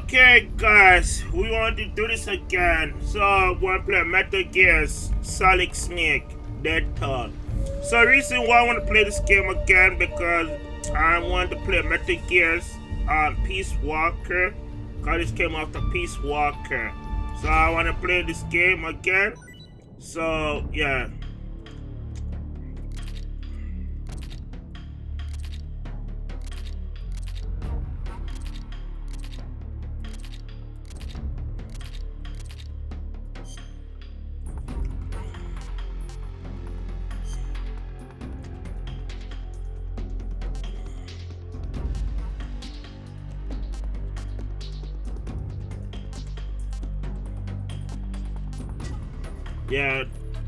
Okay, guys, we want to do this again. So, we're going to play Metal Gears Solid Snake Dead Talk. So, the reason why I want to play this game again because I want to play Metal Gears Peace Walker. Because this came after Peace Walker. So, I want to play this game again. So, yeah.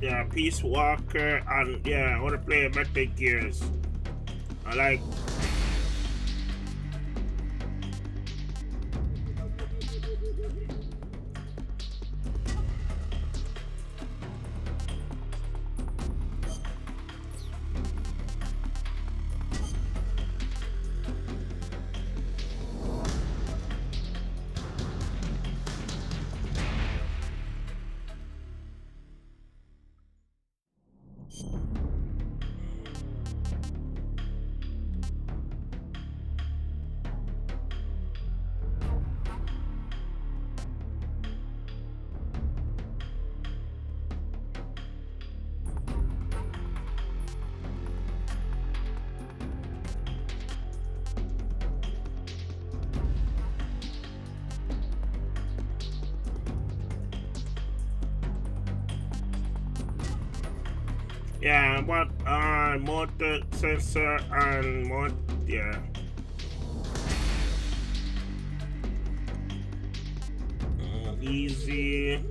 Yeah, Peace Walker, and yeah, I want to play Metal Gears. I like. Yeah, I want motor sensor and more. Yeah. Easy.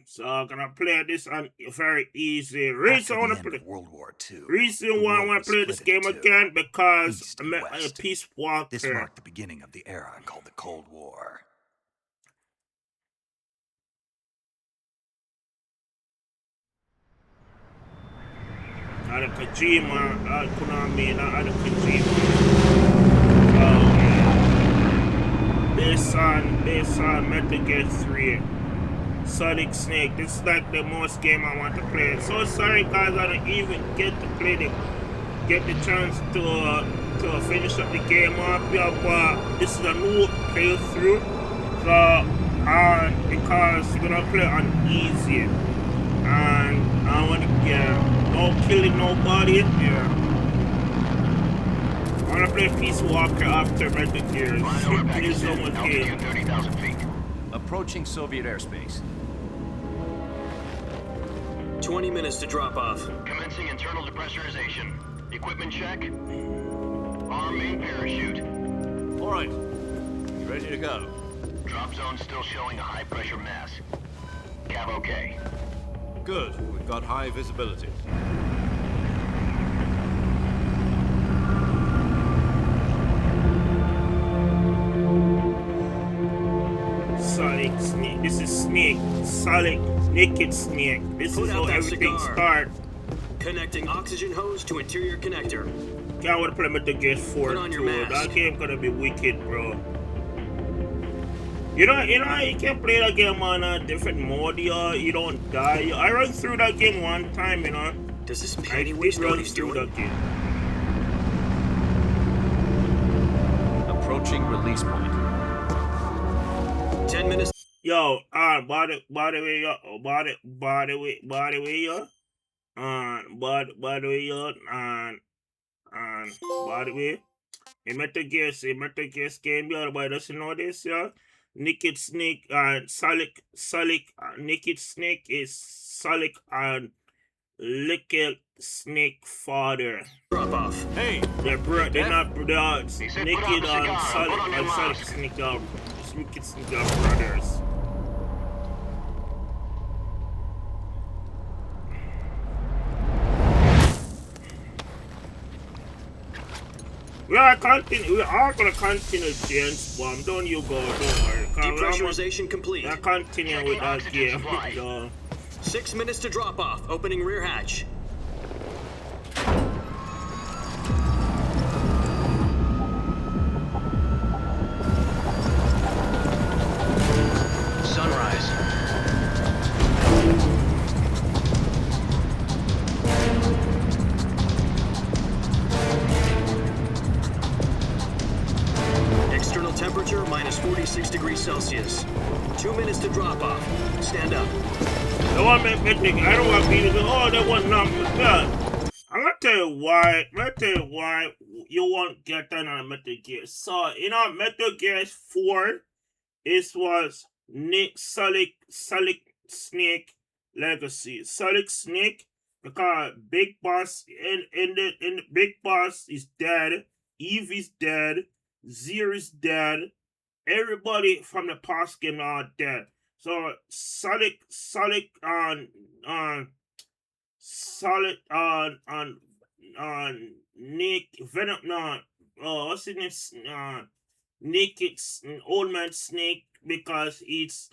So I'm gonna play this on very easy. Reason I want to play World War II. Reason why I want to play this game again because East and West. Peace Walker. This marked the beginning of the era called the Cold War. Ada Kojima, Konami, ada Kojima. Based on Metal Gear 3. Solid Snake. This is like the most game I want to play. So sorry guys, I don't even get to play get the chance to finish up the game up here, but this is a new playthrough. So because we're gonna play on easy and I wanna get no killing nobody. Yeah. I wanna play Peace Walker after Metal Gear. There's so much game. 30,000 feet. Approaching Soviet airspace. 20 minutes to drop off. Commencing internal depressurization. Equipment check. Arm main parachute. All right. Ready to go. Drop zone still showing a high pressure mass. Cav okay. Good. We've got high visibility. Solid Snake. This is Snake. Solid Naked Snake. This is how everything starts. Connecting oxygen hose to interior connector. Can't wait to play Metal Gear 4 Put on your too. mask. That game gonna be wicked, bro. You know, you can play that game on a different mode, yo. You don't die. I run through that game one time, you know. Does this I penny did waste know what run he's through doing? that game. Approaching release point. 10 minutes. Yo, by the way, yo, by the way, yo, by the way, yo, and by the way, in Metal Gear game, yo, everybody doesn't know this, yo. Naked Snake and Solid Naked Snake is Solid and Liquid Snake father. Drop off. Hey! They're not brothers. He said Naked put out the and cigar, put on your Solid mask. Snake are Wicked Snake are brothers. We are gonna continue James Bomb. Don't you go, don't worry. Depressurization complete. I continue with that game. So. 6 minutes to drop off. Opening rear hatch. Sunrise. External temperature minus 46 degrees Celsius. 2 minutes to drop off. Stand up. They want me to think, I don't want people to go, oh, they want number. Yeah. I'm gonna tell you why. You won't get that on Metal Gear. So, Metal Gear 4, it was Solid Snake Legacy. Solid Snake, because Big Boss in the Big Boss is dead. Eve is dead. Zero is dead. Everybody from the past game are dead. So Solid Nick Venom what's his name? Nick it's Old Man Snake because it's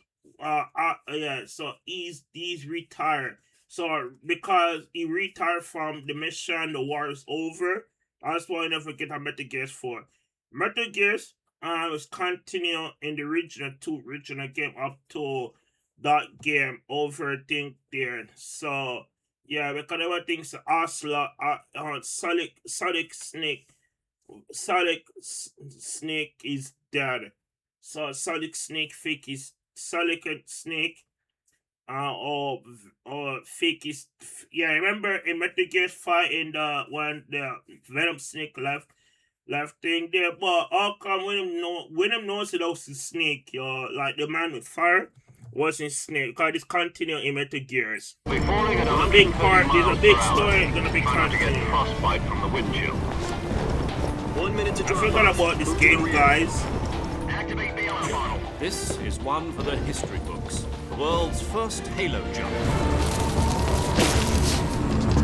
so he's retired. So because he retired from the mission, the war is over. That's why I never get a Metal Gear 4. Metal Gears was continue in the original game up to that game over thing there. So yeah, because everything's Solid Snake is dead. So Solid Snake fake is Solid Snake or fake is remember in Metal Gear 5 when the Venom Snake left thing there, but how come when him knows it was a snake, like the man with fire wasn't snake, because it's continue in Metal Gears. Falling at A big part, there's a big 130 story gonna be Try not to get continued. frostbite from the wind chill. 1 minute to I drop forgot off. about this Move to the game, rear. guys. Activate bailout model. This is one for the history books. The world's first Halo jump.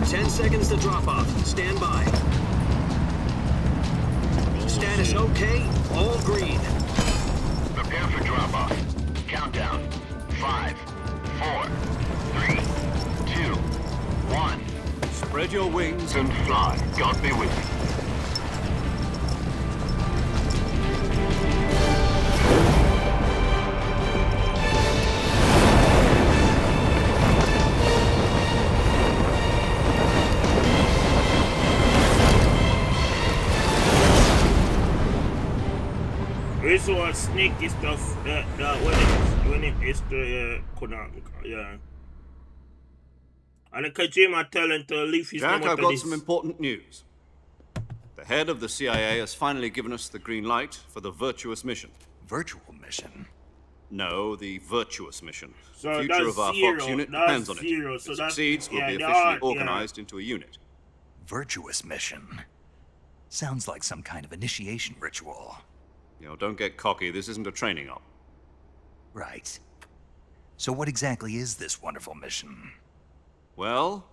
10 seconds to drop off. Stand by. Status okay. All green. Prepare for drop off. Countdown. 5, 4, 3, 2, 1. Spread your wings And fly. God be with you. This one snake is stuff when it is the Konami, yeah. And the Kojima telling to leave his Jack, name I've out of got this. some important news. The head of the CIA has finally given us the green light for the virtuous mission. Virtual mission. No, the virtuous mission. So The future that's of our zero. Fox unit That's depends on it. zero. If So it that's- succeeds, we'll yeah, be they officially are, yeah. organized into a unit. Virtuous mission. Sounds like some kind of initiation ritual. Don't get cocky. This isn't a training op. Right. So what exactly is this wonderful mission? Well,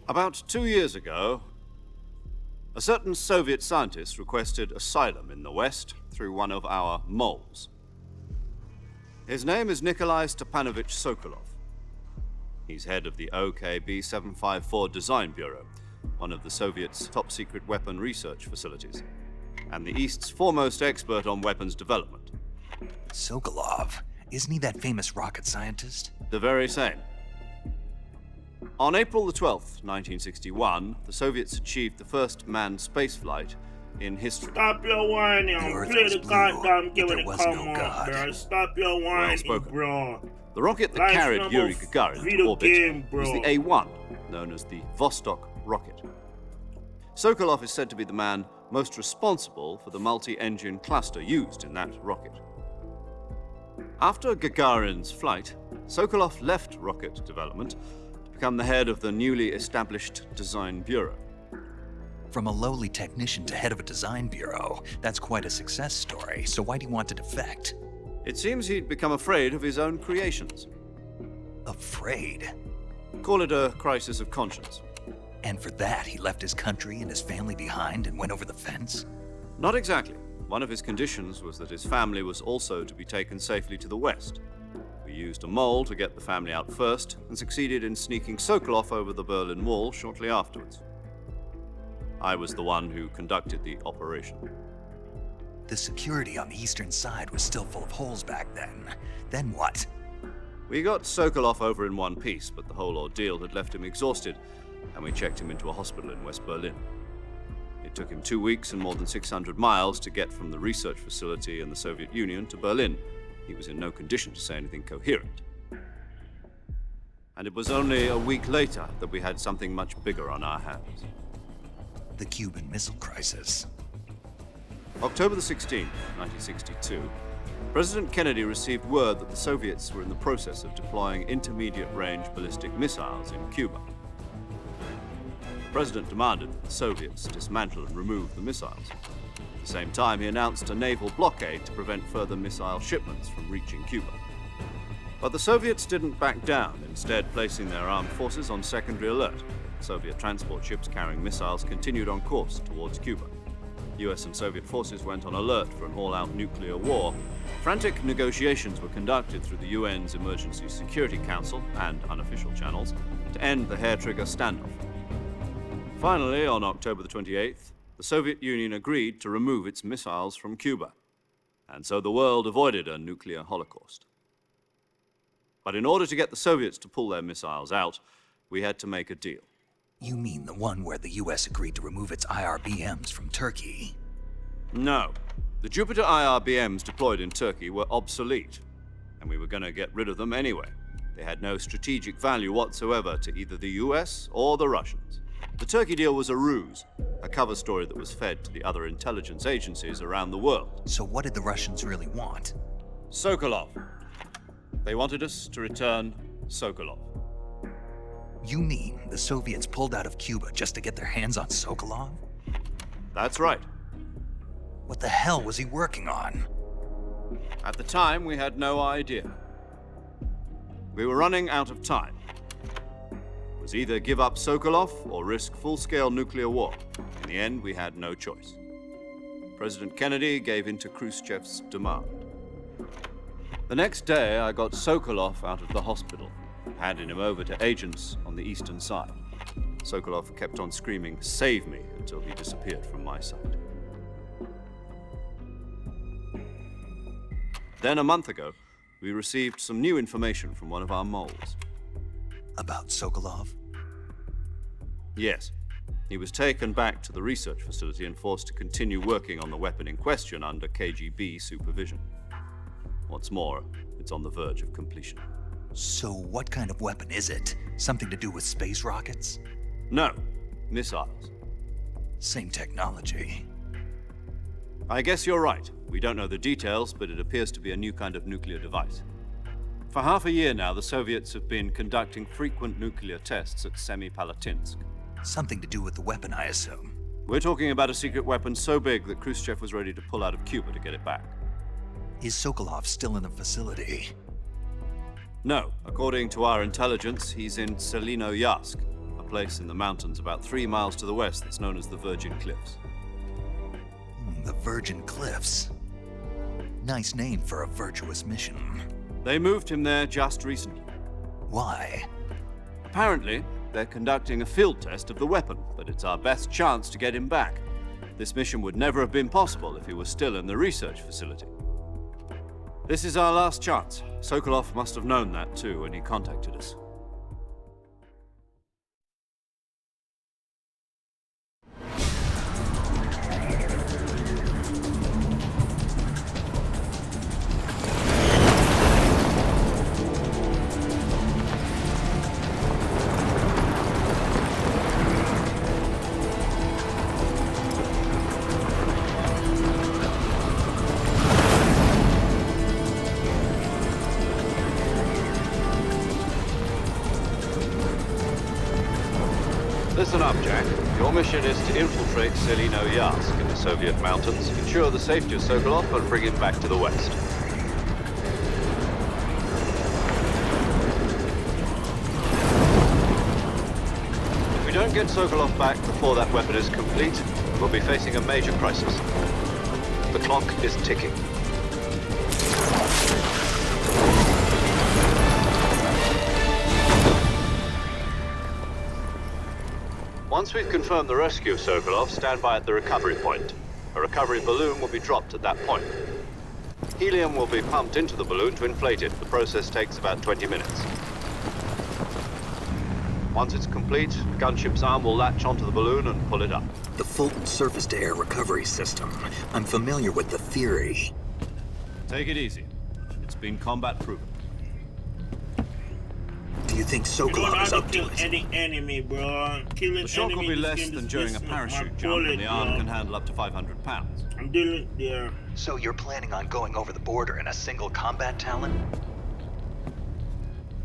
about 2 years ago, a certain Soviet scientist requested asylum in the West through one of our moles. His name is Nikolai Stepanovich Sokolov. He's head of the OKB 754 Design Bureau, one of the Soviets' top-secret weapon research facilities, and the East's foremost expert on weapons development. Sokolov. Isn't he that famous rocket scientist? The very same. On April the 12th, 1961, the Soviets achieved the first manned spaceflight in history. Stop your whining, The Earth play was the blue, goddamn but game when there it was come no on, God. bro. Stop your whining, spoken. bro. The rocket that Life's carried not Yuri a Gagarin to video orbit game, bro. was the A-1, known as the Vostok rocket. Sokolov is said to be the man most responsible for the multi-engine cluster used in that rocket. After Gagarin's flight, Sokolov left rocket development to become the head of the newly established Design Bureau. From a lowly technician to head of a design bureau, that's quite a success story. So why'd he want to defect? It seems he'd become afraid of his own creations. Afraid? Call it a crisis of conscience. And for that, he left his country and his family behind and went over the fence? Not exactly. One of his conditions was that his family was also to be taken safely to the west. We used a mole to get the family out first and succeeded in sneaking Sokolov over the Berlin Wall shortly afterwards. I was the one who conducted the operation. The security on the eastern side was still full of holes back then. Then what? We got Sokolov over in one piece, but the whole ordeal had left him exhausted, and we checked him into a hospital in West Berlin. It took him 2 weeks and more than 600 miles to get from the research facility in the Soviet Union to Berlin. He was in no condition to say anything coherent. And it was only a week later that we had something much bigger on our hands. The Cuban Missile Crisis. October the 16th, 1962, President Kennedy received word that the Soviets were in the process of deploying intermediate-range ballistic missiles in Cuba. The President demanded that the Soviets dismantle and remove the missiles. At the same time, he announced a naval blockade to prevent further missile shipments from reaching Cuba. But the Soviets didn't back down, instead placing their armed forces on secondary alert. Soviet transport ships carrying missiles continued on course towards Cuba. US and Soviet forces went on alert for an all-out nuclear war. Frantic negotiations were conducted through the UN's Emergency Security Council and unofficial channels to end the hair-trigger standoff. Finally, on October the 28th, the Soviet Union agreed to remove its missiles from Cuba, and so the world avoided a nuclear holocaust. But in order to get the Soviets to pull their missiles out, we had to make a deal. You mean the one where the US agreed to remove its IRBMs from Turkey? No. The Jupiter IRBMs deployed in Turkey were obsolete, and we were going to get rid of them anyway. They had no strategic value whatsoever to either the US or the Russians. The Turkey deal was a ruse, a cover story that was fed to the other intelligence agencies around the world. So what did the Russians really want? Sokolov. They wanted us to return Sokolov. You mean the Soviets pulled out of Cuba just to get their hands on Sokolov? That's right. What the hell was he working on? At the time, we had no idea. We were running out of time. It was either give up Sokolov or risk full-scale nuclear war. In the end, we had no choice. President Kennedy gave in to Khrushchev's demand. The next day, I got Sokolov out of the hospital, handing him over to agents on the eastern side. Sokolov kept on screaming, "Save me," until he disappeared from my sight. Then, a month ago, we received some new information from one of our moles. About Sokolov? Yes. He was taken back to the research facility and forced to continue working on the weapon in question under KGB supervision. What's more, it's on the verge of completion. So what kind of weapon is it? Something to do with space rockets? No, missiles. Same technology. I guess you're right. We don't know the details, but it appears to be a new kind of nuclear device. For half a year now, the Soviets have been conducting frequent nuclear tests at Semipalatinsk. Something to do with the weapon, I assume. We're talking about a secret weapon so big that Khrushchev was ready to pull out of Cuba to get it back. Is Sokolov still in the facility? No. According to our intelligence, he's in Selinoyarsk, a place in the mountains about 3 miles to the west that's known as the Virgin Cliffs. The Virgin Cliffs. Nice name for a virtuous mission. They moved him there just recently. Why? Apparently, they're conducting a field test of the weapon, but it's our best chance to get him back. This mission would never have been possible if he was still in the research facility. This is our last chance. Sokolov must have known that too when he contacted us. Listen up, Jack. Your mission is to infiltrate Selinoyarsk in the Soviet mountains, ensure the safety of Sokolov, and bring him back to the west. If we don't get Sokolov back before that weapon is complete, we'll be facing a major crisis. The clock is ticking. Once we've confirmed the rescue of Sokolov, stand by at the recovery point. A recovery balloon will be dropped at that point. Helium will be pumped into the balloon to inflate it. The process takes about 20 minutes. Once it's complete, the gunship's arm will latch onto the balloon and pull it up. The Fulton surface-to-air recovery system. I'm familiar with the theory. Take it easy. It's been combat proven. Do you think You don't Sokolov have is to up to kill it? any enemy, bro. Killing The shock will enemy be in this less game than is during a messing up my parachute jump, bullet, and the arm bro. can handle up to 500 pounds. I'm dealing there. So you're planning on going over the border in a single combat Talon?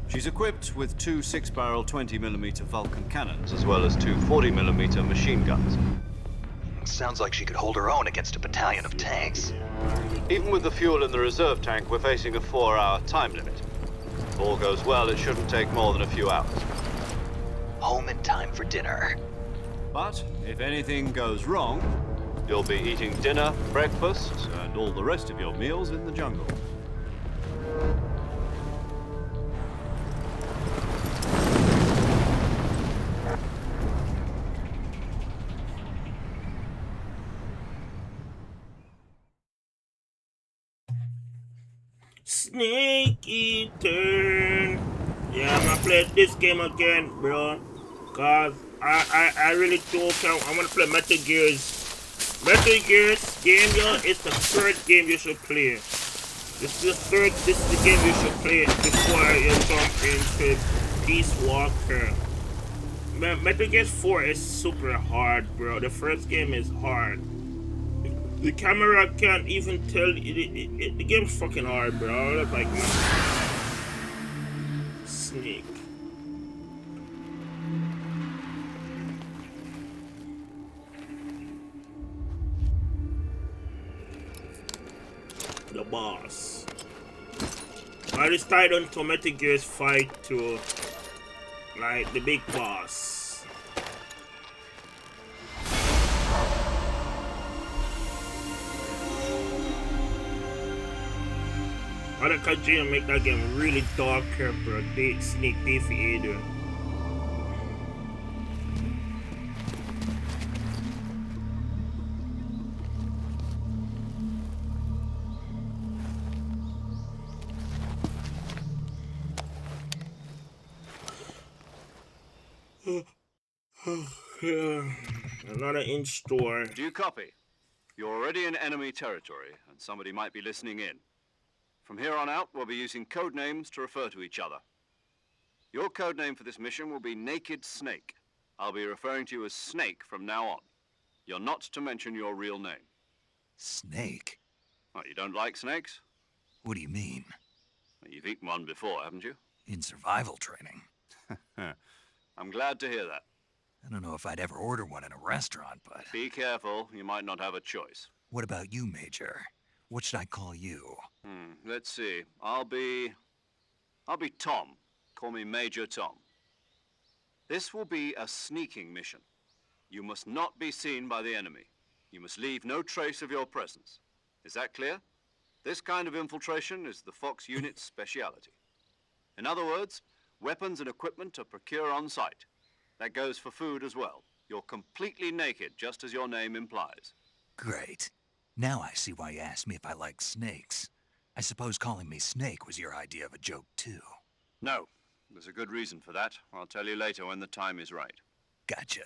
She's equipped with two 6-barrel 20mm Vulcan cannons, as well as two 40mm machine guns. Sounds like she could hold her own against a battalion of tanks. Even with the fuel in the reserve tank, we're facing a 4-hour time limit. If all goes well, it shouldn't take more than a few hours. Home in time for dinner. But if anything goes wrong, you'll be eating dinner, breakfast, and all the rest of your meals in the jungle. Snake Eater. Yeah, I'm gonna play this game again, bro. Cause I really do count. I wanna play Metal Gears. Metal Gears game, yo, it's the third game you should play. This is the game you should play before you jump into Peace Walker. Man, Metal Gear 4 is super hard, bro. The first game is hard. The camera can't even tell. The game's fucking hard, bro. I was like, man. Snake. The boss. I just tied on to Metal Gear's fight to, like, the big boss. Other country and make that game really darker, bro. Snake day for EATER. Another inch store. Do you copy? You're already in enemy territory, and somebody might be listening in. From here on out, we'll be using code names to refer to each other. Your code name for this mission will be Naked Snake. I'll be referring to you as Snake from now on. You're not to mention your real name. Snake? What, you don't like snakes? What do you mean? Well, you've eaten one before, haven't you? In survival training? I'm glad to hear that. I don't know if I'd ever order one in a restaurant, but... Be careful, you might not have a choice. What about you, Major? What should I call you? Let's see. I'll be Tom. Call me Major Tom. This will be a sneaking mission. You must not be seen by the enemy. You must leave no trace of your presence. Is that clear? This kind of infiltration is the Fox unit's speciality. In other words, weapons and equipment are procured on site. That goes for food as well. You're completely naked, just as your name implies. Great. Now I see why you asked me if I like snakes. I suppose calling me Snake was your idea of a joke, too. No. There's a good reason for that. I'll tell you later when the time is right. Gotcha.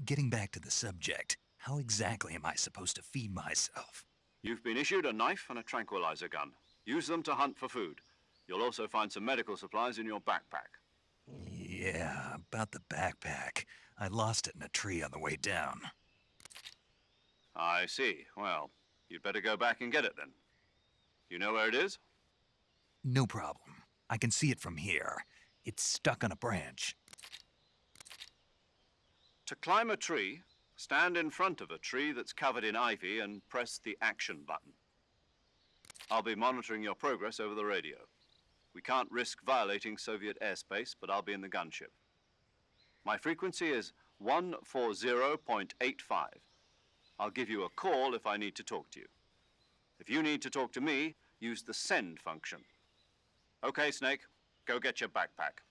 Getting back to the subject, how exactly am I supposed to feed myself? You've been issued a knife and a tranquilizer gun. Use them to hunt for food. You'll also find some medical supplies in your backpack. Yeah, about the backpack. I lost it in a tree on the way down. I see. Well, you'd better go back and get it then. You know where it is? No problem. I can see it from here. It's stuck on a branch. To climb a tree, stand in front of a tree that's covered in ivy and press the action button. I'll be monitoring your progress over the radio. We can't risk violating Soviet airspace, but I'll be in the gunship. My frequency is 140.85. I'll give you a call if I need to talk to you. If you need to talk to me, use the send function. Okay, Snake, go get your backpack.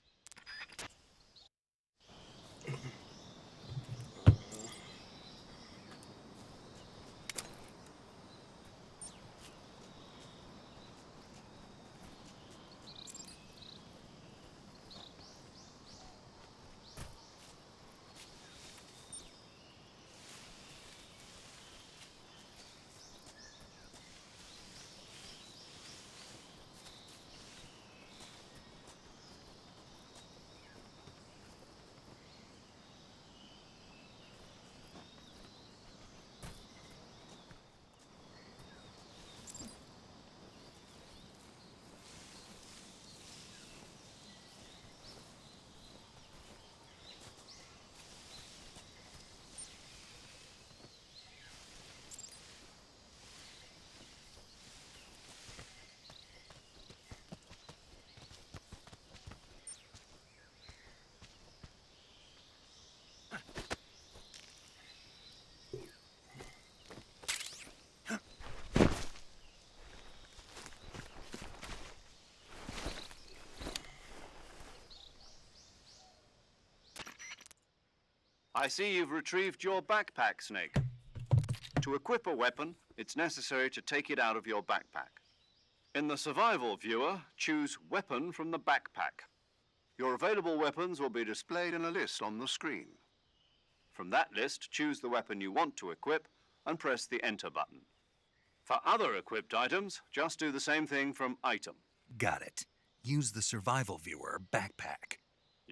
I see you've retrieved your backpack, Snake. To equip a weapon, it's necessary to take it out of your backpack. In the survival viewer, choose Weapon from the backpack. Your available weapons will be displayed in a list on the screen. From that list, choose the weapon you want to equip and press the Enter button. For other equipped items, just do the same thing from Item. Got it. Use the survival viewer backpack.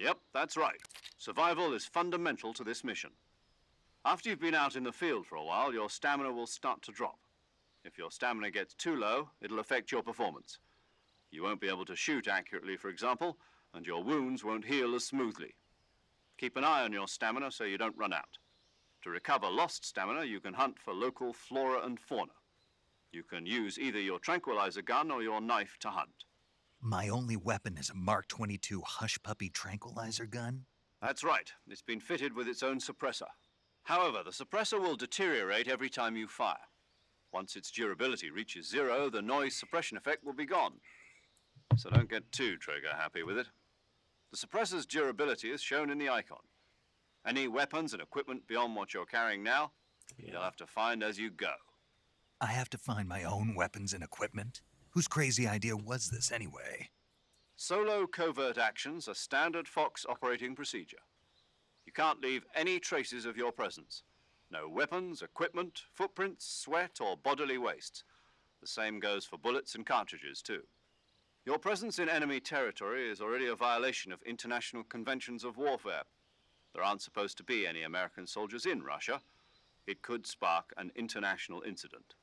Yep, that's right. Survival is fundamental to this mission. After you've been out in the field for a while, your stamina will start to drop. If your stamina gets too low, it'll affect your performance. You won't be able to shoot accurately, for example, and your wounds won't heal as smoothly. Keep an eye on your stamina so you don't run out. To recover lost stamina, you can hunt for local flora and fauna. You can use either your tranquilizer gun or your knife to hunt. My only weapon is a Mark 22 Hush Puppy tranquilizer gun? That's right. It's been fitted with its own suppressor. However, the suppressor will deteriorate every time you fire. Once its durability reaches 0, the noise suppression effect will be gone. So don't get too trigger-happy with it. The suppressor's durability is shown in the icon. Any weapons and equipment beyond what you're carrying now, you'll have to find as you go. I have to find my own weapons and equipment? Whose crazy idea was this anyway? Solo covert actions are standard Fox operating procedure. You can't leave any traces of your presence. No weapons, equipment, footprints, sweat, or bodily wastes. The same goes for bullets and cartridges, too. Your presence in enemy territory is already a violation of international conventions of warfare. There aren't supposed to be any American soldiers in Russia. It could spark an international incident.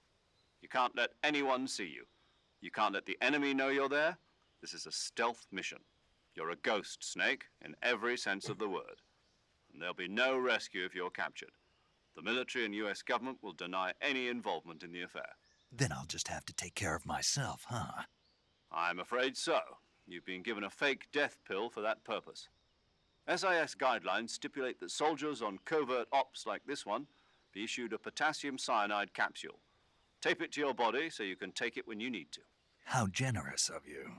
You can't let anyone see you. You can't let the enemy know you're there. This is a stealth mission. You're a ghost, Snake, in every sense of the word. And there'll be no rescue if you're captured. The military and U.S. government will deny any involvement in the affair. Then I'll just have to take care of myself, huh? I'm afraid so. You've been given a fake death pill for that purpose. SIS guidelines stipulate that soldiers on covert ops like this one be issued a potassium cyanide capsule. Tape it to your body so you can take it when you need to. How generous of you.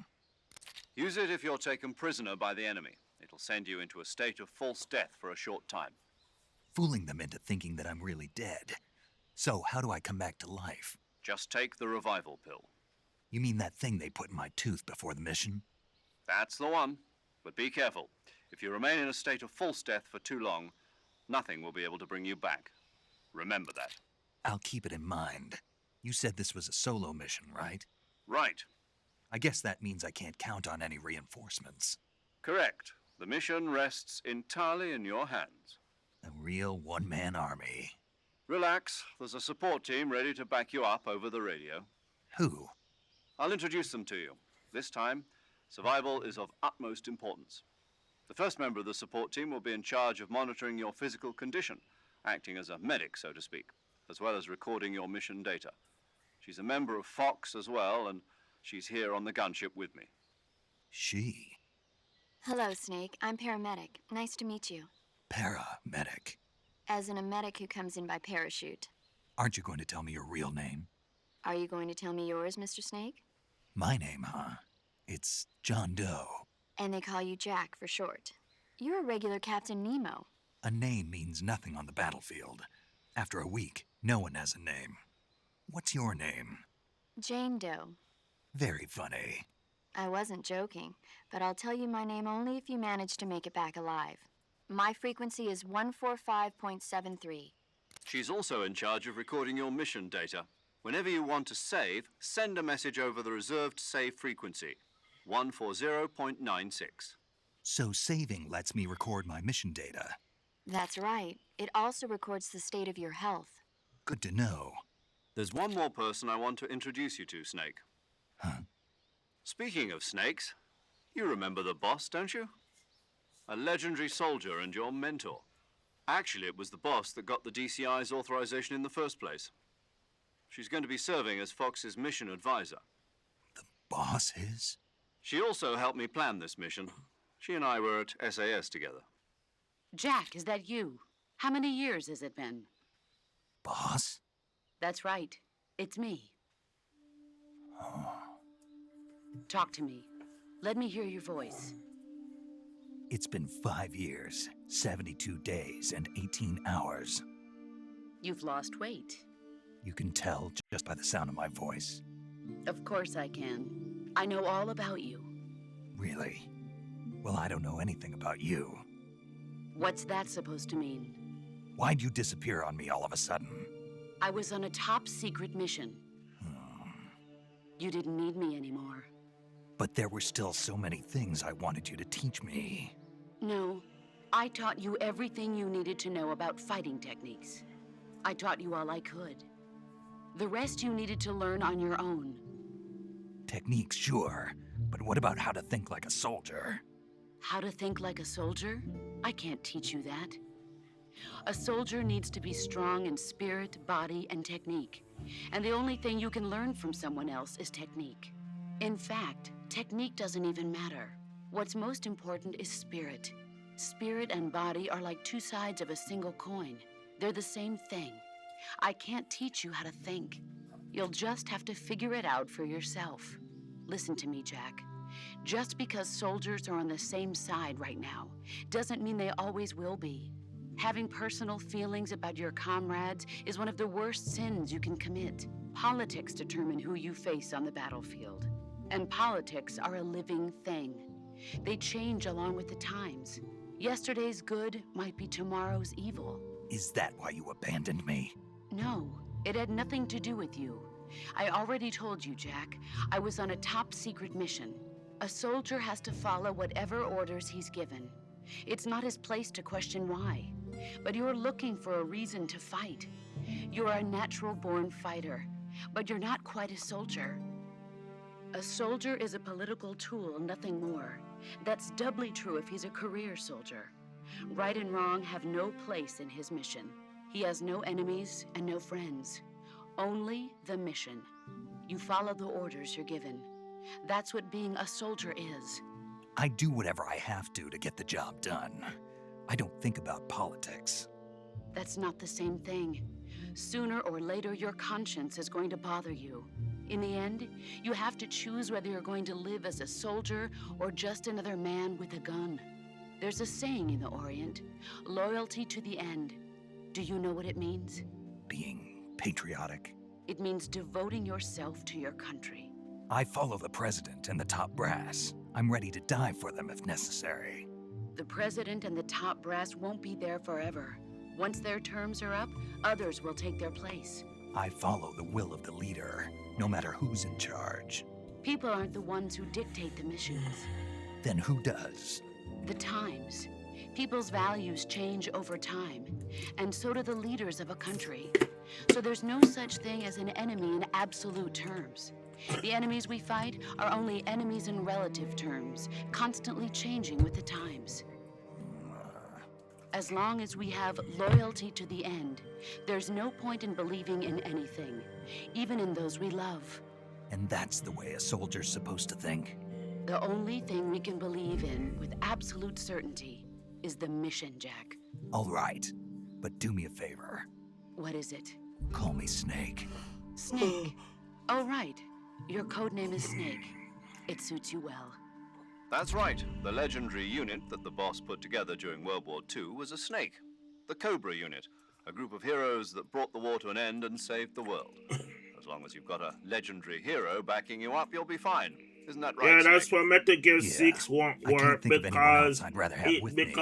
Use it if you're taken prisoner by the enemy. It'll send you into a state of false death for a short time. Fooling them into thinking that I'm really dead. So, how do I come back to life? Just take the revival pill. You mean that thing they put in my tooth before the mission? That's the one. But be careful. If you remain in a state of false death for too long, nothing will be able to bring you back. Remember that. I'll keep it in mind. You said this was a solo mission, right? Right. I guess that means I can't count on any reinforcements. Correct. The mission rests entirely in your hands. A real one-man army. Relax. There's a support team ready to back you up over the radio. Who? I'll introduce them to you. This time, survival is of utmost importance. The first member of the support team will be in charge of monitoring your physical condition, acting as a medic, so to speak, as well as recording your mission data. She's a member of Fox as well, and she's here on the gunship with me. She? Hello, Snake. I'm paramedic. Nice to meet you. Paramedic. As in a medic who comes in by parachute. Aren't you going to tell me your real name? Are you going to tell me yours, Mr. Snake? My name, huh? It's John Doe. And they call you Jack for short. You're a regular Captain Nemo. A name means nothing on the battlefield. After a week, no one has a name. What's your name? Jane Doe. Very funny. I wasn't joking, but I'll tell you my name only if you manage to make it back alive. My frequency is 145.73. She's also in charge of recording your mission data. Whenever you want to save, send a message over the reserved save frequency, 140.96. So saving lets me record my mission data. That's right. It also records the state of your health. Good to know. There's one more person I want to introduce you to, Snake. Huh? Speaking of snakes, you remember the boss, don't you? A legendary soldier and your mentor. Actually, it was the boss that got the DCI's authorization in the first place. She's going to be serving as Fox's mission advisor. The boss is? She also helped me plan this mission. She and I were at SAS together. Jack, is that you? How many years has it been? Boss? That's right. It's me. Talk to me. Let me hear your voice. It's been 5 years, 72 days, and 18 hours. You've lost weight. You can tell just by the sound of my voice. Of course I can. I know all about you. Really? Well, I don't know anything about you. What's that supposed to mean? Why'd you disappear on me all of a sudden? I was on a top secret mission. You didn't need me anymore. But there were still so many things I wanted you to teach me. No, I taught you everything you needed to know about fighting techniques. I taught you all I could. The rest you needed to learn on your own. Techniques, sure. But what about how to think like a soldier? How to think like a soldier? I can't teach you that. A soldier needs to be strong in spirit, body, and technique. And the only thing you can learn from someone else is technique. In fact, technique doesn't even matter. What's most important is spirit. Spirit and body are like two sides of a single coin. They're the same thing. I can't teach you how to think. You'll just have to figure it out for yourself. Listen to me, Jack. Just because soldiers are on the same side right now doesn't mean they always will be. Having personal feelings about your comrades is one of the worst sins you can commit. Politics determine who you face on the battlefield. And politics are a living thing. They change along with the times. Yesterday's good might be tomorrow's evil. Is that why you abandoned me? No, it had nothing to do with you. I already told you, Jack. I was on a top secret mission. A soldier has to follow whatever orders he's given. It's not his place to question why. But you're looking for a reason to fight. You're a natural-born fighter, but you're not quite a soldier. A soldier is a political tool, nothing more. That's doubly true if he's a career soldier. Right and wrong have no place in his mission. He has no enemies and no friends. Only the mission. You follow the orders you're given. That's what being a soldier is. I do whatever I have to get the job done. I don't think about politics. That's not the same thing. Sooner or later, your conscience is going to bother you. In the end, you have to choose whether you're going to live as a soldier or just another man with a gun. There's a saying in the Orient, loyalty to the end. Do you know what it means? Being patriotic. It means devoting yourself to your country. I follow the president and the top brass. I'm ready to die for them if necessary. The president and the top brass won't be there forever. Once their terms are up, others will take their place. I follow the will of the leader, no matter who's in charge. People aren't the ones who dictate the missions. Then who does? The times. People's values change over time, and so do the leaders of a country. So there's no such thing as an enemy in absolute terms. The enemies we fight are only enemies in relative terms, constantly changing with the times. As long as we have loyalty to the end, there's no point in believing in anything, even in those we love. And that's the way a soldier's supposed to think? The only thing we can believe in with absolute certainty is the mission, Jack. All right, but do me a favor. What is it? Call me Snake. Snake. Oh, right. Your code name is Snake. It suits you well. That's right. The legendary unit that the boss put together during World War II was a snake. The Cobra unit, a group of heroes that brought the war to an end and saved the world. As long as you've got a legendary hero backing you up, you'll be fine. Isn't that right, Yeah, that's Snake? why Metal Gear Yeah, 6 won't I can't work think of anyone else because I'd rather have with me. they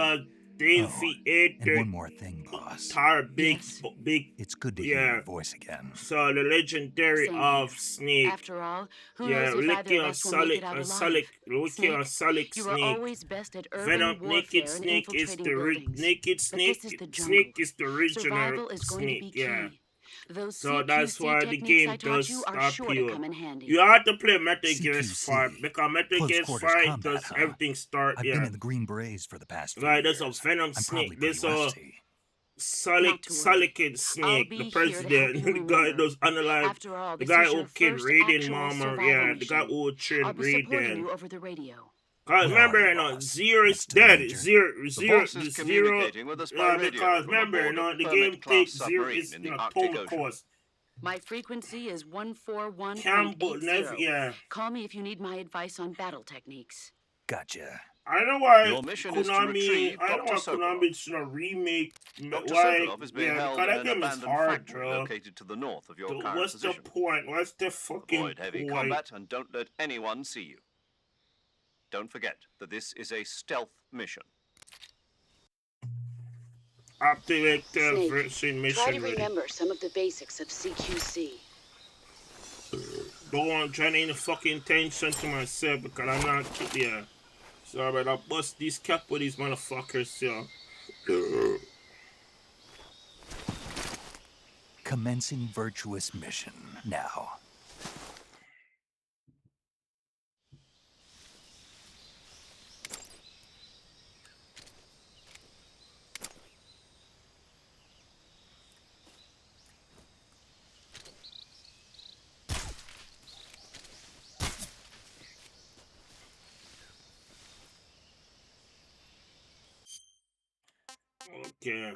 Oh, defeated and one more thing, boss. big Yes. big It's good to hear your voice again. so the legendary Same of here. Snake. After all, who Yeah, knows if either licking of on us will make Solid it out on alive? Solid licking on Solid You were Snake. always best at urban Venom warfare Naked and Snake is infiltrating the buildings. Naked But Snake. this is the jungle. Snake is the original Survival is going Snake. to be key. Yeah. Those So that's CQC why the techniques game I taught does you are stop sure you. to come in handy. You have to play Metal Gear CQC, 5 because Metal close Gear quarters 5 combat, does huh? everything start. I've Yeah. been in the Green Berets for the past few Right, there's a years. Venom I'm Snake. probably There's pretty a rusty. Not to worry. Solid Snake, I'll the be here to president, help you the guy remember. does analyze, After all, the this guy is who your killed first Raiden actual Mama, survival yeah, the guy mission. who I'll trained be supporting Raiden. you over the radio. Cause Where are remember, you, boss? Zero is Next to the dead. Major? Zero, boss is zero. communicating with us by radio Because from remember, aboard a the Permit game class takes Zero submarine is in the in a Arctic Toma Ocean. course. My frequency is Campbell, 141.80. yeah. Call me if you need my advice on battle techniques. Gotcha. I know why Your mission is to retrieve I know why Dr. Konami Sokolov. should have remake. Dr. Why? Sokolov is being Yeah, held because in that an game is abandoned hard, factory bro. located to the north of your current What's position. the point? What's the fucking Avoid heavy point? combat and don't let anyone see you. Don't forget that this is a stealth mission. Activate the Snake, version mission. Try to ready. remember some of the basics of CQC. Don't want to draw any fucking tension to myself because I'm not yeah. So I better bust these cap with these motherfuckers, yeah. Commencing virtuous mission now. Okay.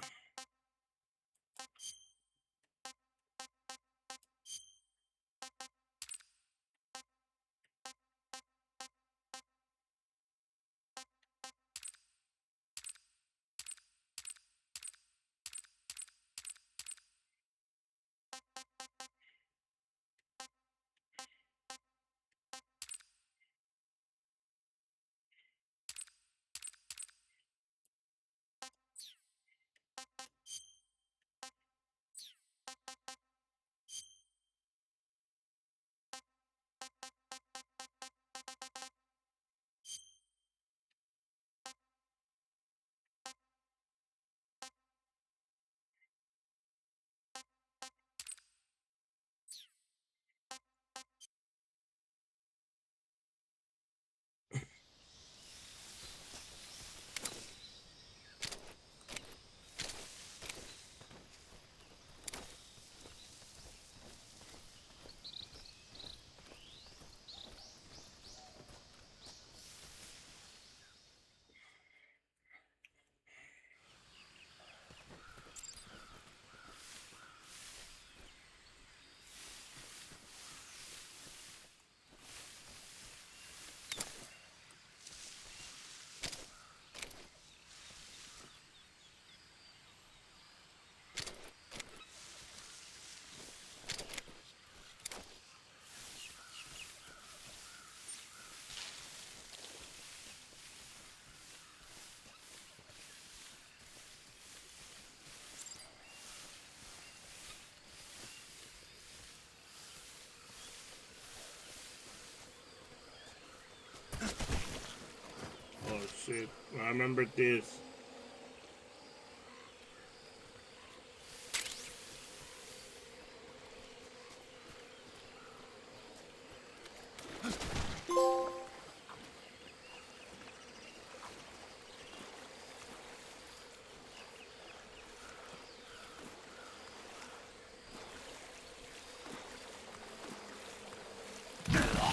Oh shit. I remember this.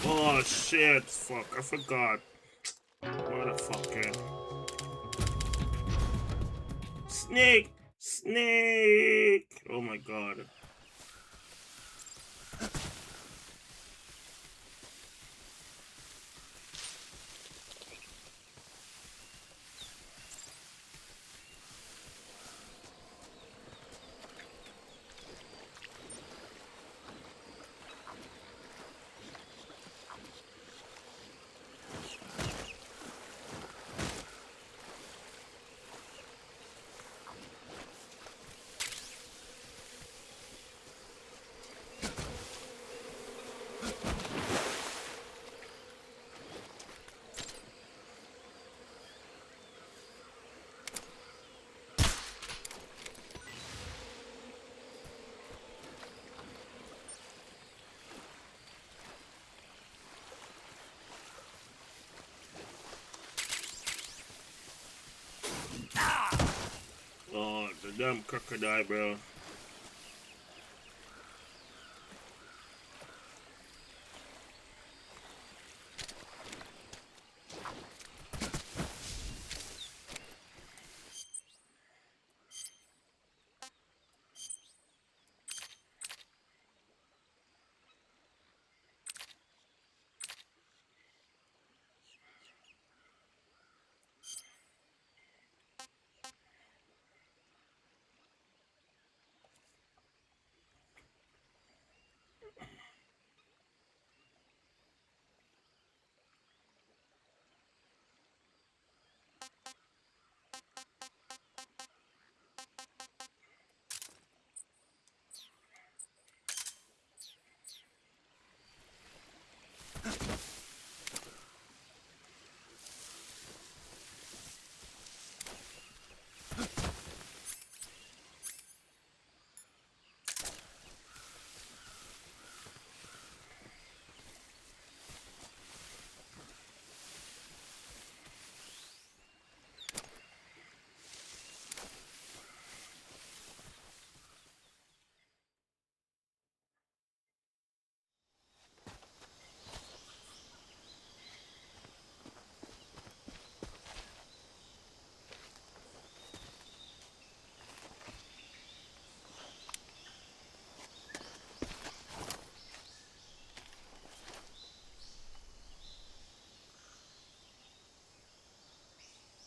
Oh shit, fuck, I forgot. Motherfucker. Snake! Snake! Oh my god. Oh, the damn crocodile, bro.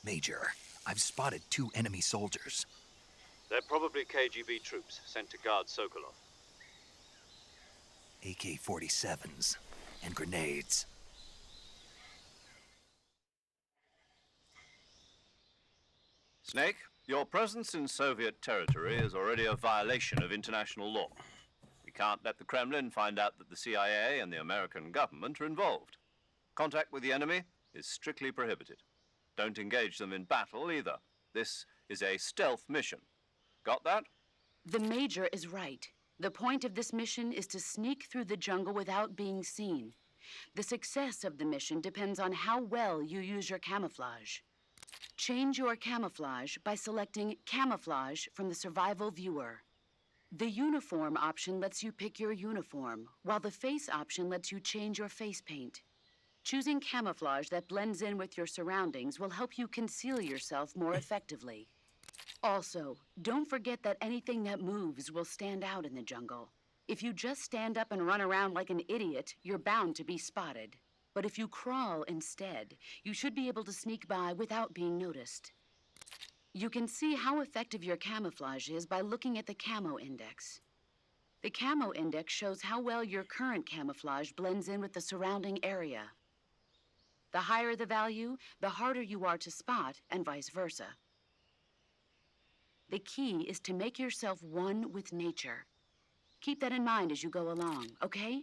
Major, I've spotted 2 enemy soldiers. They're probably KGB troops sent to guard Sokolov. AK-47s and grenades. Snake, your presence in Soviet territory is already a violation of international law. We can't let the Kremlin find out that the CIA and the American government are involved. Contact with the enemy is strictly prohibited. Don't engage them in battle either. This is a stealth mission. Got that? The Major is right. The point of this mission is to sneak through the jungle without being seen. The success of the mission depends on how well you use your camouflage. Change your camouflage by selecting Camouflage from the Survival Viewer. The Uniform option lets you pick your uniform, while the Face option lets you change your face paint. Choosing camouflage that blends in with your surroundings will help you conceal yourself more effectively. Also, don't forget that anything that moves will stand out in the jungle. If you just stand up and run around like an idiot, you're bound to be spotted. But if you crawl instead, you should be able to sneak by without being noticed. You can see how effective your camouflage is by looking at the Camo Index. The Camo Index shows how well your current camouflage blends in with the surrounding area. The higher the value, the harder you are to spot, and vice versa. The key is to make yourself one with nature. Keep that in mind as you go along, okay?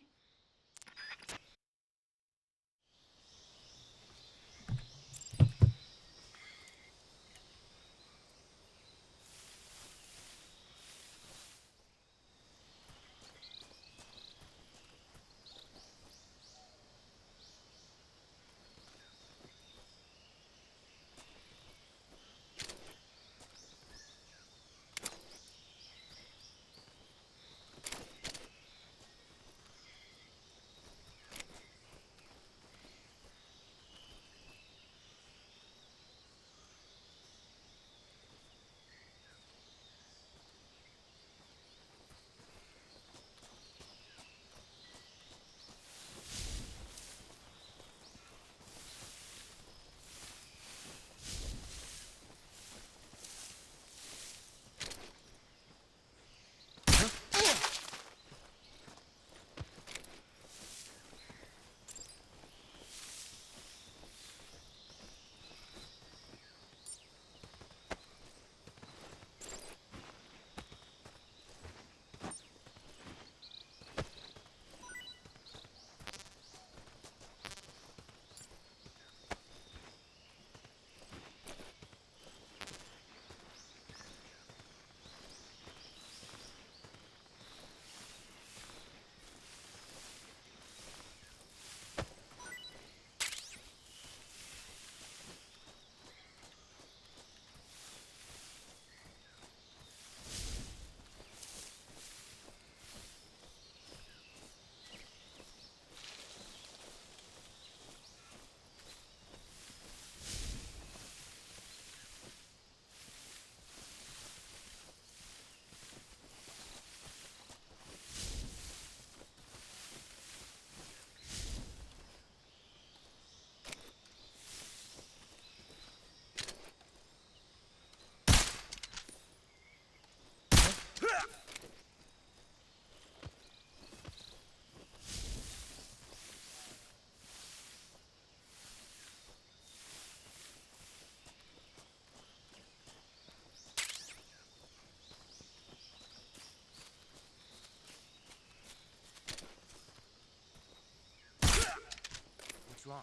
wrong?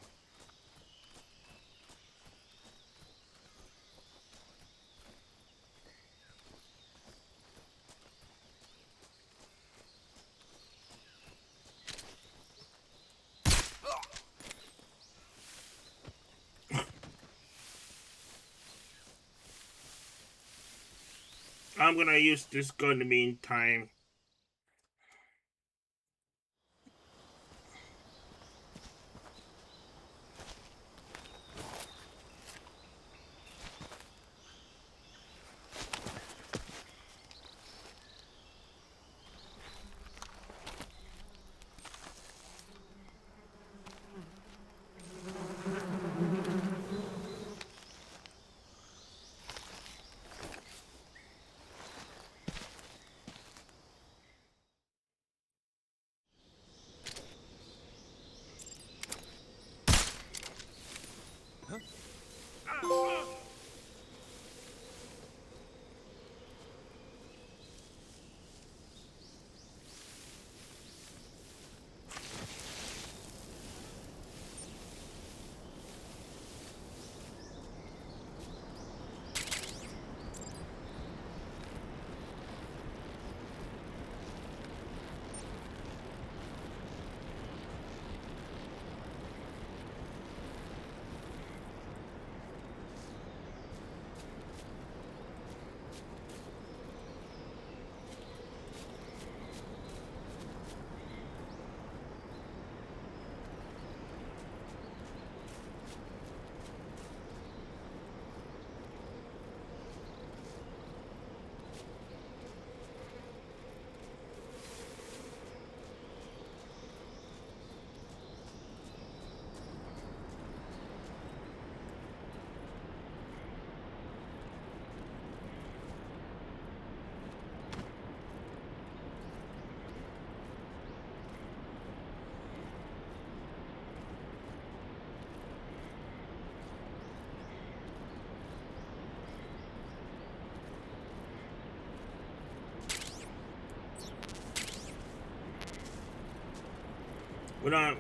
I'm gonna use this gun in the meantime.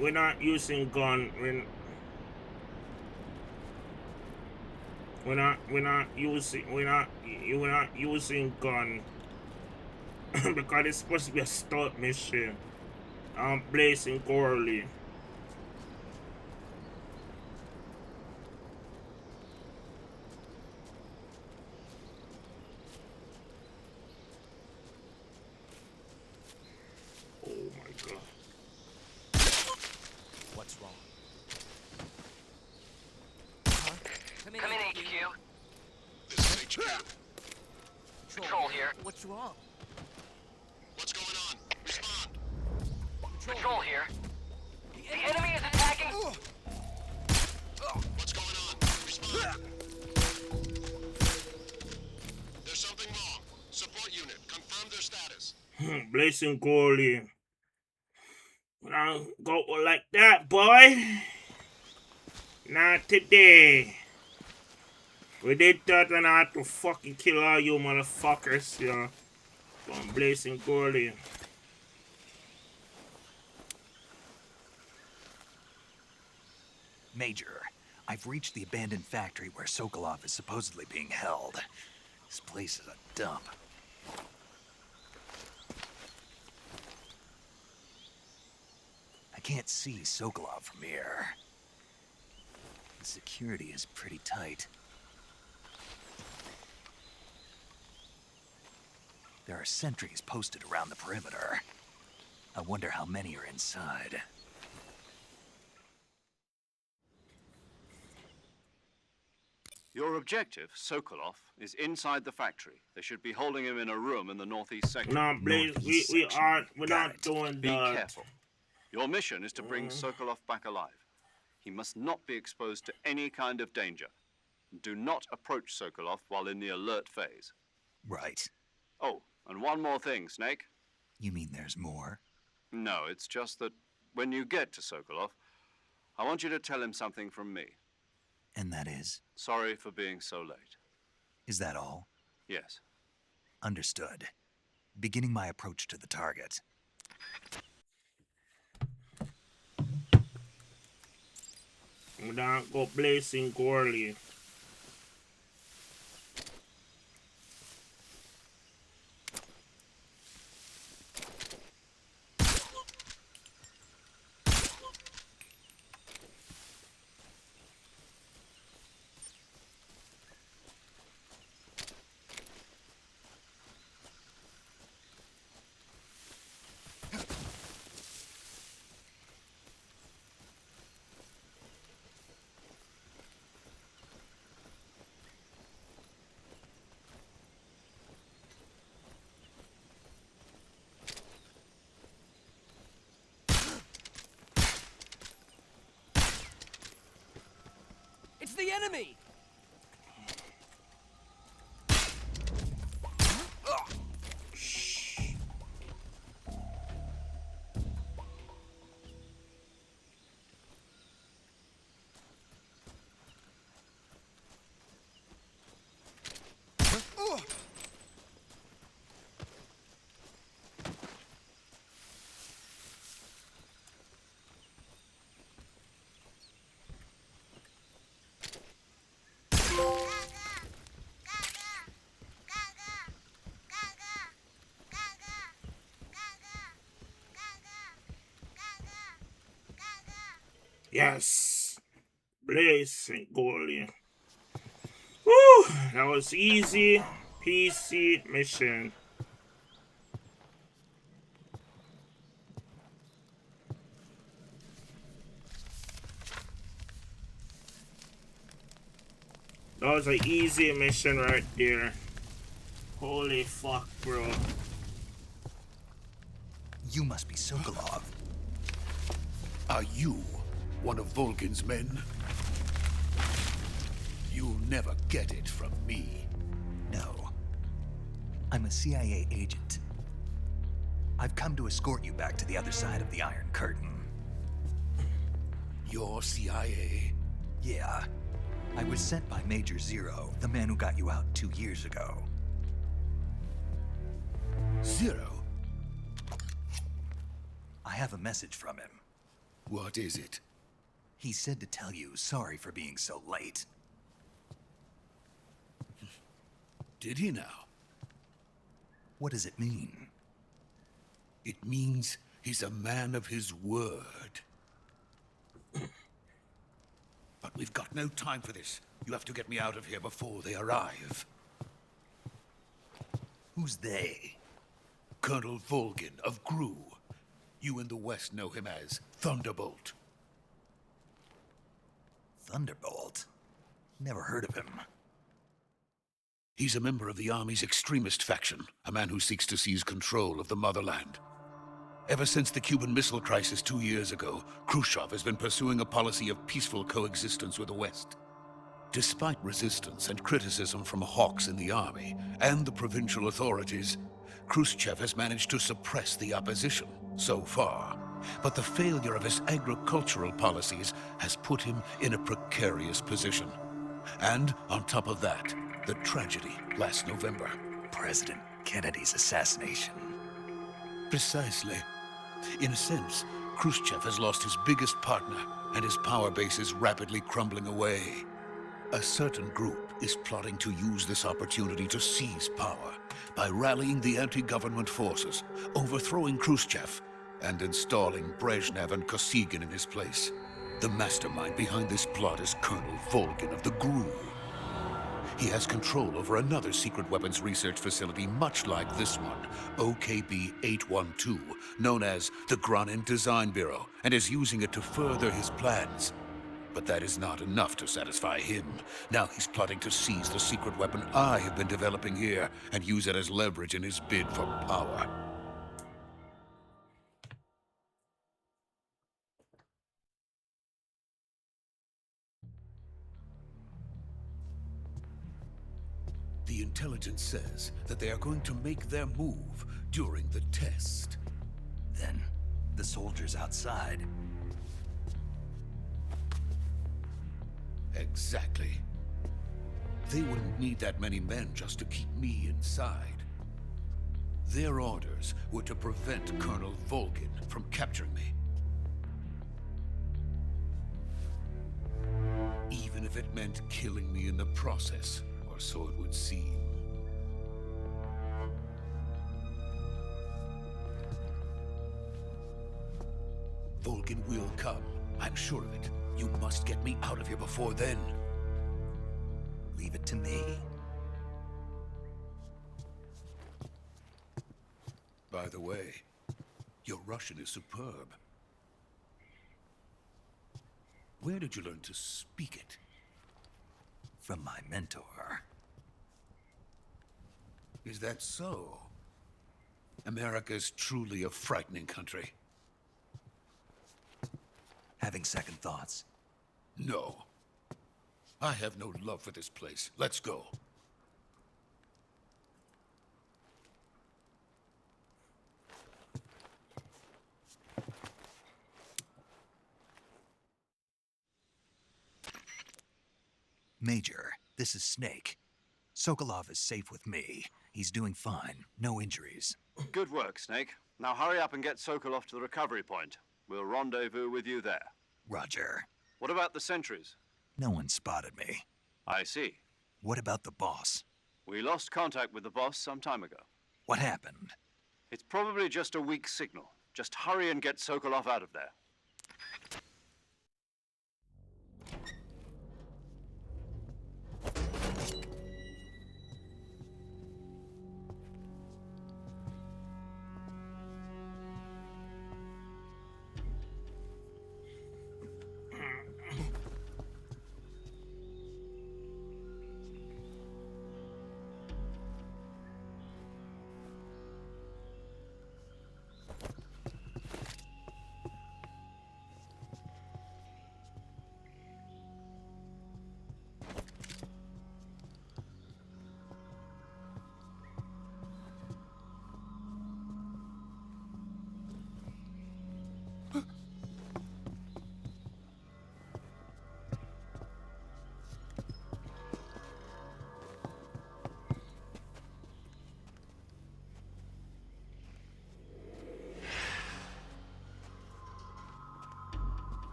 We're not using gun. We're not using gun because it's supposed to be a stealth mission. I'm blazing Corley. Oh my god. What's wrong? Come in, HQ. This is HQ. Control here. What's wrong? What's going on? Respond. Control here. The enemy is attacking. What's going on? Respond. There's something wrong. Support unit, confirm their status. Blazing Corley. When I go like that, boy. Not today. We did that and I had to fucking kill all you motherfuckers, yeah. From Blazing Corley. Major, I've reached the abandoned factory where Sokolov is supposedly being held. This place is a dump. I can't see Sokolov from here. The security is pretty tight. There are sentries posted around the perimeter. I wonder how many are inside. Your objective, Sokolov, is inside the factory. They should be holding him in a room in the northeast section. No, Blaze, we're not doing Be that. careful. Your mission is to bring Sokolov back alive. He must not be exposed to any kind of danger. Do not approach Sokolov while in the alert phase. Right. Oh, and one more thing, Snake. You mean there's more? No, it's just that when you get to Sokolov, I want you to tell him something from me. And that is? Sorry for being so late. Is that all? Yes. Understood. Beginning my approach to the target. We don't go blazing Gorley. It's the enemy! Yes. Blazing Gorley. Woo! That was easy. PC mission. That was an easy mission right there. Holy fuck, bro. You must be Sokolov. Are you one of Volgin's men? You'll never get it from me. No. I'm a CIA agent. I've come to escort you back to the other side of the Iron Curtain. You're CIA? Yeah. I was sent by Major Zero, the man who got you out 2 years ago. Zero? I have a message from him. What is it? He said to tell you sorry for being so late. Did he now? What does it mean? It means he's a man of his word. But we've got no time for this. You have to get me out of here before they arrive. Who's they? Colonel Volgin of GRU. You in the West know him as Thunderbolt. Thunderbolt? Never heard of him. He's a member of the Army's extremist faction, a man who seeks to seize control of the motherland. Ever since the Cuban Missile Crisis 2 years ago, Khrushchev has been pursuing a policy of peaceful coexistence with the West. Despite resistance and criticism from hawks in the army and the provincial authorities, Khrushchev has managed to suppress the opposition so far. But the failure of his agricultural policies has put him in a precarious position. And on top of that, the tragedy last November. President Kennedy's assassination. Precisely. In a sense, Khrushchev has lost his biggest partner, and his power base is rapidly crumbling away. A certain group is plotting to use this opportunity to seize power by rallying the anti-government forces, overthrowing Khrushchev, and installing Brezhnev and Kosygin in his place. The mastermind behind this plot is Colonel Volgin of the GRU. He has control over another secret weapons research facility much like this one, OKB-812, known as the Granin Design Bureau, and is using it to further his plans. But that is not enough to satisfy him. Now he's plotting to seize the secret weapon I have been developing here and use it as leverage in his bid for power. The intelligence says that they are going to make their move during the test. Then, the soldiers outside. Exactly. They wouldn't need that many men just to keep me inside. Their orders were to prevent Colonel Volgin from capturing me. even if it meant killing me in the process, or so it would seem. Vulcan will come. I'm sure of it. You must get me out of here before then. Leave it to me. By the way, your Russian is superb. Where did you learn to speak it? From my mentor. Is that so? America's truly a frightening country. Having second thoughts. No. I have no love for this place. Let's go. Major, this is Snake. Sokolov is safe with me. He's doing fine. No injuries. Good work, Snake. Now hurry up and get Sokolov to the recovery point. We'll rendezvous with you there. Roger. What about the sentries? No one spotted me. I see. What about the boss? We lost contact with the boss some time ago. What happened? It's probably just a weak signal. Just hurry and get Sokolov out of there.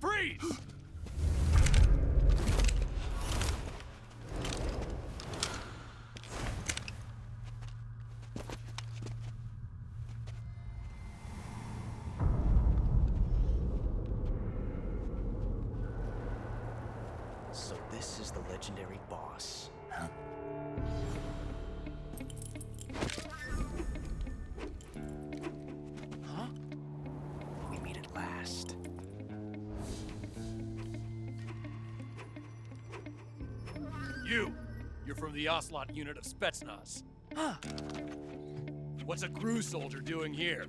Freeze! So this is the legendary boss. Huh? Huh? We meet at last. You're from the Ocelot unit of Spetsnaz. Huh. What's a crew soldier doing here?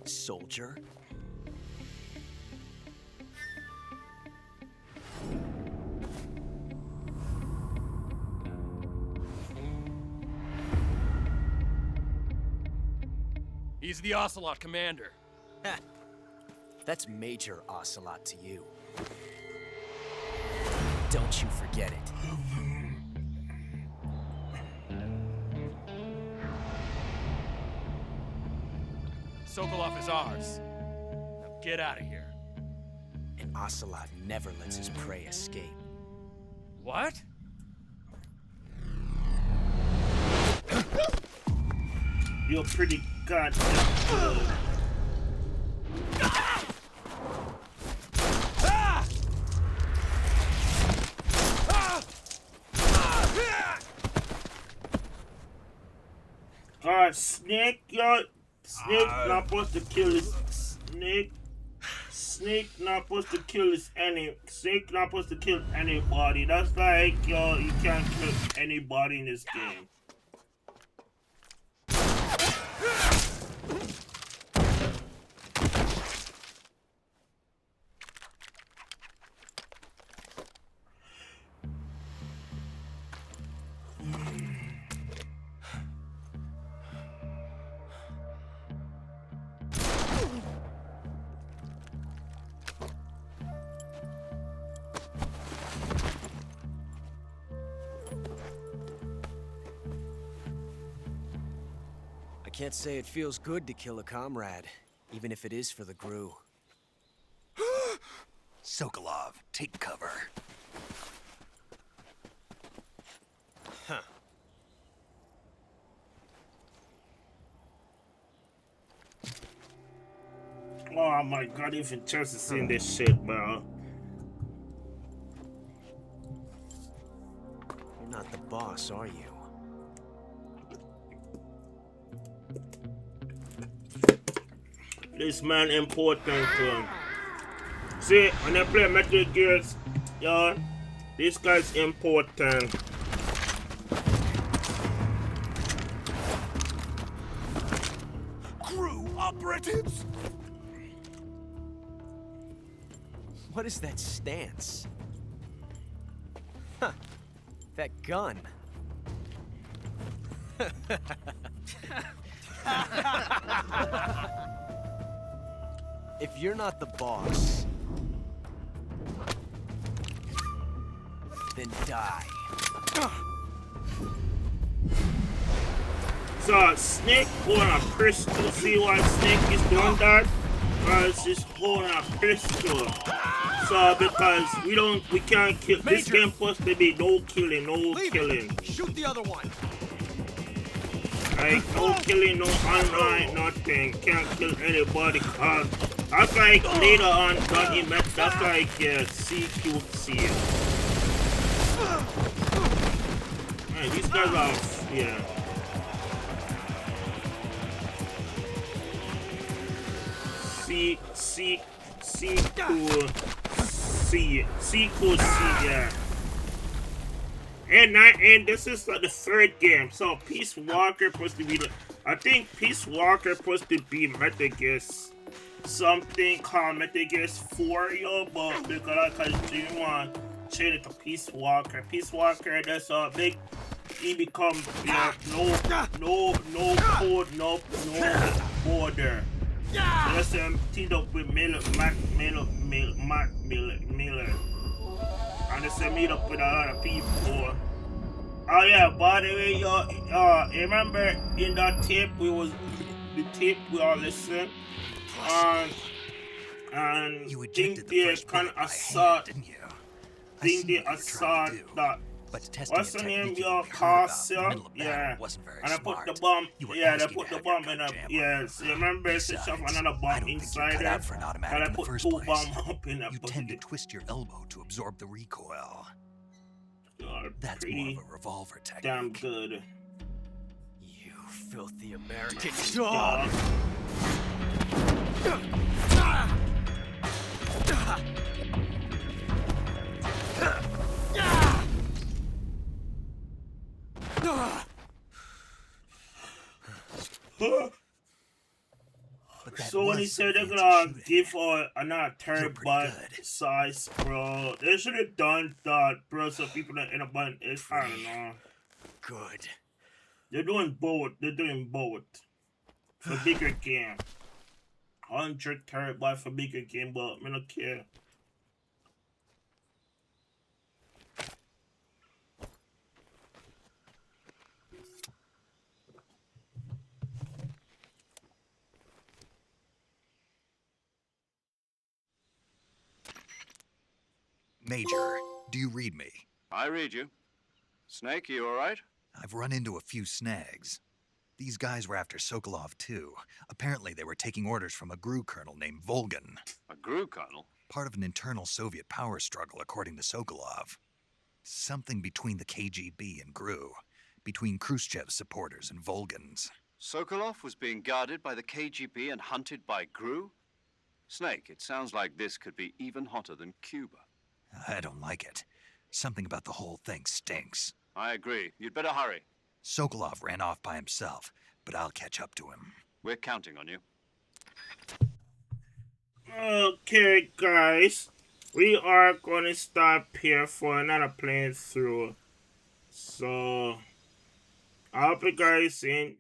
Soldier? He's the Ocelot commander. Ha! That's Major Ocelot to you. Don't you forget it. Sokolov is ours. Now get out of here. And Ocelot never lets his prey escape. What? You're pretty goddamn good. Snake, Snake not supposed to kill this Snake. Snake not supposed to kill Snake not supposed to kill anybody. That's like, you can't kill anybody in this game. can't say it feels good to kill a comrade, even if it is for the GRU. Sokolov, take cover. Huh. Oh my god, even Chelsea seeing this shit, bro. You're not the boss, are you? This man important to him. See, when I play Metal Gears, yo, this guy's important. GRU operatives! What is that stance? Huh. That gun. If you're not the boss, then die. So Snake holding a pistol. See why Snake is doing that? Because he's holding a pistol. So because we can't kill. This game supposed to be no killing, no killing. Shoot the other one. Like no killing, no online, nothing. Can't kill anybody. That's like later on that he met. That's like CQC. Man, these guys are CQC, yeah. And this is the third game. So Peace Walker supposed to be I think Peace Walker supposed to be Metal Gear something called Metal Gear 4, yo, but because I didn't want to change it to Peace Walker. Peace Walker, that's a big. He become no code, no border. That's him teamed up with Miller. And they meet up with a lot of people. Oh yeah, by the way, you remember in that tape we all listened, and You think they can assault, that. But testing What's the a name? technique Your you heard about in the castle? middle of battle Yeah. wasn't very And I smart. put the bomb. You were Yeah, they asking put to the have your bomb in a. coat jam on. Yes. You remember they Besides, shove another I bomb don't think you're inside cut there. out for an automatic And I in the put first 2 place. bombs up in that. You tend to twist your elbow to absorb the recoil. That's more Pretty of a revolver technique. damn good. You filthy American dog! So when he said they're gonna give her another third butt size, bro, they should have done that, bro. So people that end up buying it. I don't know. Good. They're doing both. They're doing both for bigger game. 100 terabyte for bigger game, but I don't care. Major, do you read me? I read you. Snake, you all right? I've run into a few snags. These guys were after Sokolov too. Apparently they were taking orders from a GRU colonel named Volgan. A GRU colonel? Part of an internal Soviet power struggle, according to Sokolov. Something between the KGB and GRU. Between Khrushchev's supporters and Volgan's. Sokolov was being guarded by the KGB and hunted by GRU? Snake, it sounds like this could be even hotter than Cuba. I don't like it. Something about the whole thing stinks. I agree. You'd better hurry. Sokolov ran off by himself, but I'll catch up to him. We're counting on you. Okay, guys. We are going to stop here for another playthrough. So, I hope you guys in.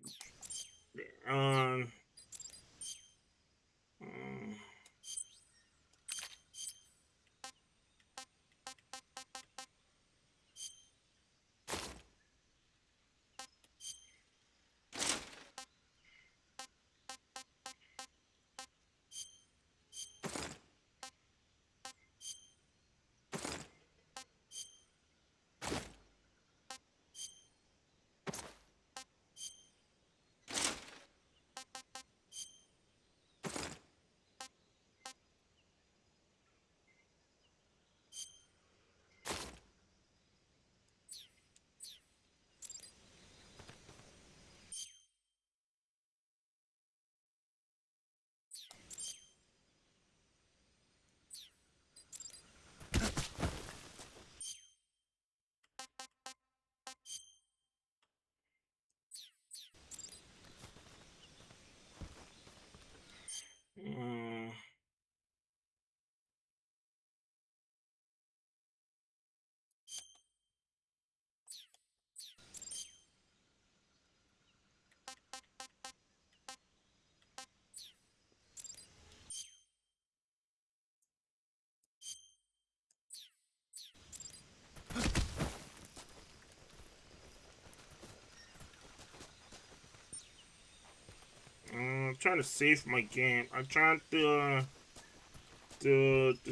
trying to save my game. I'm trying to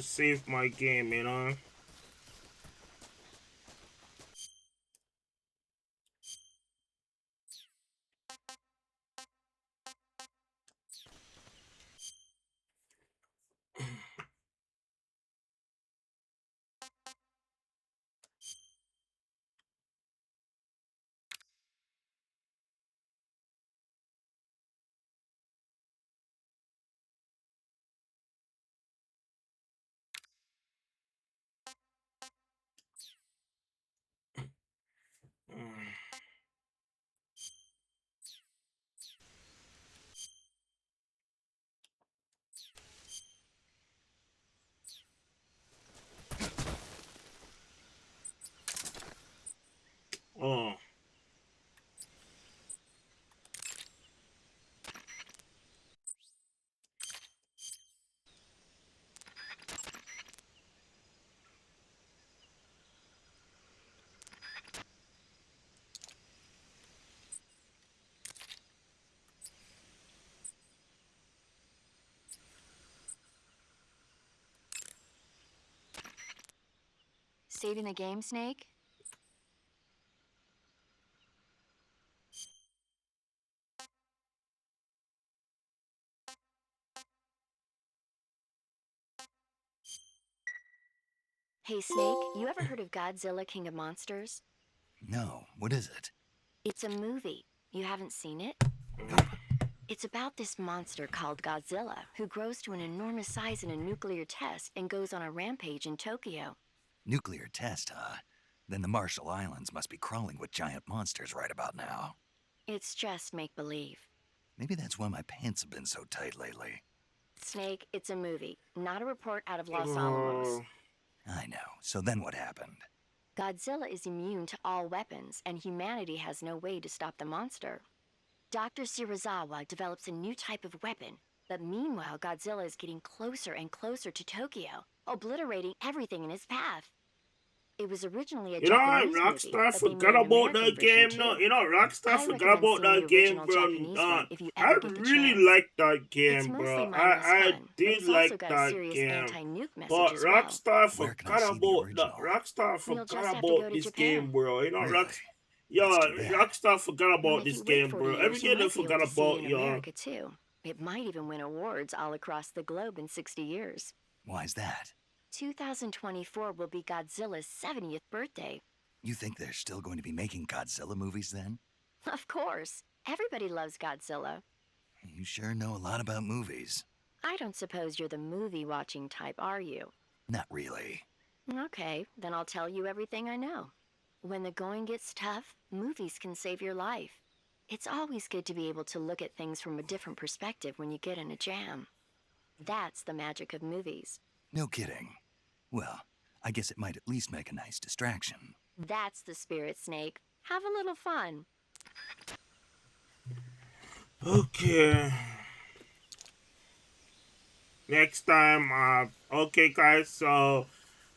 save my game, you know. Oh. Saving the game, Snake? Hey, Snake, you ever heard of Godzilla, King of Monsters? No, what is it? It's a movie. You haven't seen it? It's about this monster called Godzilla, who grows to an enormous size in a nuclear test and goes on a rampage in Tokyo. Nuclear test, huh? Then the Marshall Islands must be crawling with giant monsters right about now. It's just make-believe. Maybe that's why my pants have been so tight lately. Snake, it's a movie, not a report out of Los Alamos. I know. So then what happened? Godzilla is immune to all weapons, and humanity has no way to stop the monster. Dr. Shirazawa develops a new type of weapon, but meanwhile, Godzilla is getting closer and closer to Tokyo, obliterating everything in his path. It was originally a Japanese movie, Rockstar but they forgot made an about American that game. version No, too. you know, Rockstar I forgot recommend about seeing that the game, original bro. Japanese one if you I ever get the really chance. liked that It's game, mostly bro. mindless I fun, but did it's also like got a that serious game. anti-nuke message But as well. Rockstar Where can I forgot see the about original? Rockstar You'll just forgot have to go about to this Japan. game, bro. You know, Really? Yeah, That's too bad. Rockstar forgot Well, about if this you wait game, 40 bro. years, Every you game they might be able forgot to see it about, in yo. America too. It might even win awards all across the globe in 60 years. Why's that? 2024 will be Godzilla's 70th birthday. You think they're still going to be making Godzilla movies then? Of course. Everybody loves Godzilla. You sure know a lot about movies. I don't suppose you're the movie-watching type, are you? Not really. Okay, then I'll tell you everything I know. When the going gets tough, movies can save your life. It's always good to be able to look at things from a different perspective when you get in a jam. That's the magic of movies. No kidding. Well, I guess it might at least make a nice distraction. That's the spirit, Snake. Have a little fun. Okay. Next time, okay, guys. So,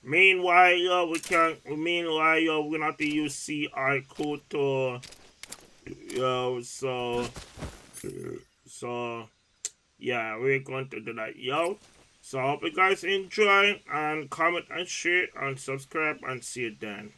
meanwhile, we're gonna have to use CI code to, so, yeah, we're going to do that, yo. So, I hope you guys enjoy and comment and share and subscribe and see you then.